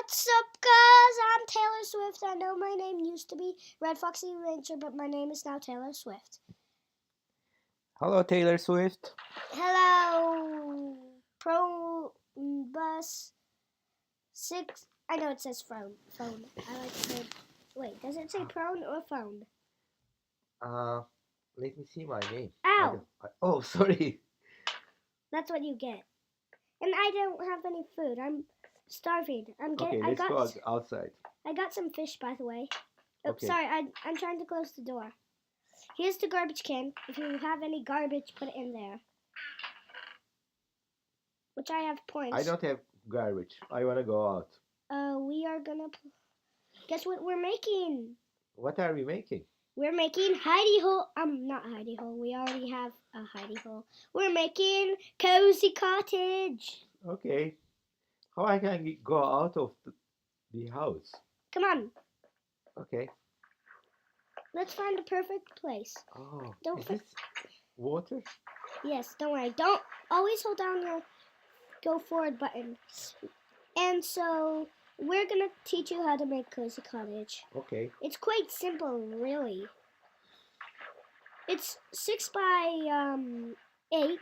What's up, guys? I'm Taylor Swift. I know my name used to be Red Foxy Ranger, but my name is now Taylor Swift. Hello, Taylor Swift. Hello, Pro Bus 6. I know it says phone. I like to. Wait, does it say prone or phone? Let me see my name. Ow! Oh, sorry. That's what you get. And I don't have any food. I'm starving. Let's go outside. I got some fish, by the way. Oh, Okay. sorry. I'm trying to close the door. Here's the garbage can. If you have any garbage, put it in there. Which I have points. I don't have garbage. I want to go out. We are gonna. Guess what we're making? What are we making? We're making hidey hole. Not hidey hole. We already have a hidey hole. We're making cozy cottage. Okay. How I can go out of the house? Come on. Okay. Let's find a perfect place. Oh, Don't is this water? Yes, don't worry. Don't always hold down your go forward button. And so we're gonna teach you how to make cozy cottage. Okay. It's quite simple, really. It's 6 by 8,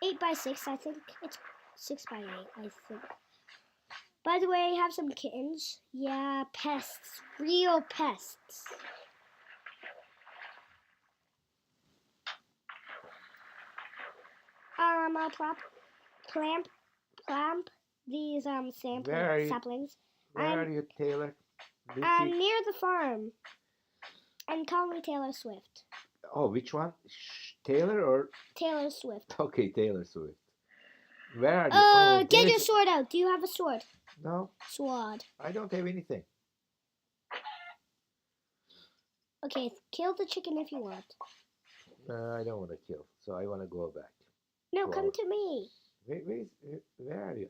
8 by 6. I think it's 6 by 8. I think. By the way, I have some kittens. Yeah, pests, real pests. I'll plant these saplings. Where are you, Taylor? I'm near the farm. And call me Taylor Swift. Oh, which one? Taylor or? Taylor Swift. Okay, Taylor Swift. Where are you? Get your sword out. Do you have a sword? No. Sword. I don't have anything. Okay, kill the chicken if you want. I don't want to kill, so I want to go back. No, come to me. Where are you?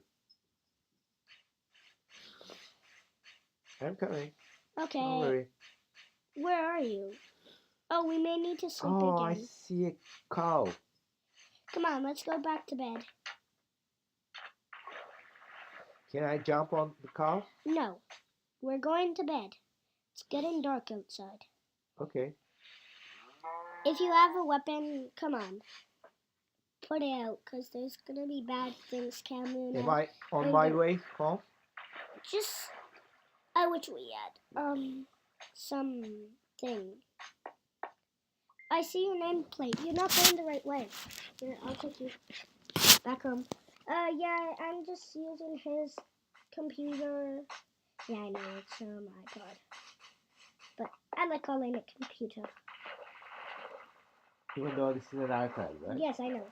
I'm coming. Okay. Don't worry. Where are you? Oh, we may need to sleep Oh, again. I see a cow. Come on, let's go back to bed. Can I jump on the cow? No. We're going to bed. It's getting dark outside. Okay. If you have a weapon, come on. Put it out, because there's going to be bad things coming out. Am I on my way home? Just, I wish we had, something. I see your nameplate. You're not going the right way. Here, I'll take you back home. Yeah, I'm just using his computer. Yeah, I know, it's my iPod. But I like calling it computer. Even though this is an iPad, right? Yes, I know.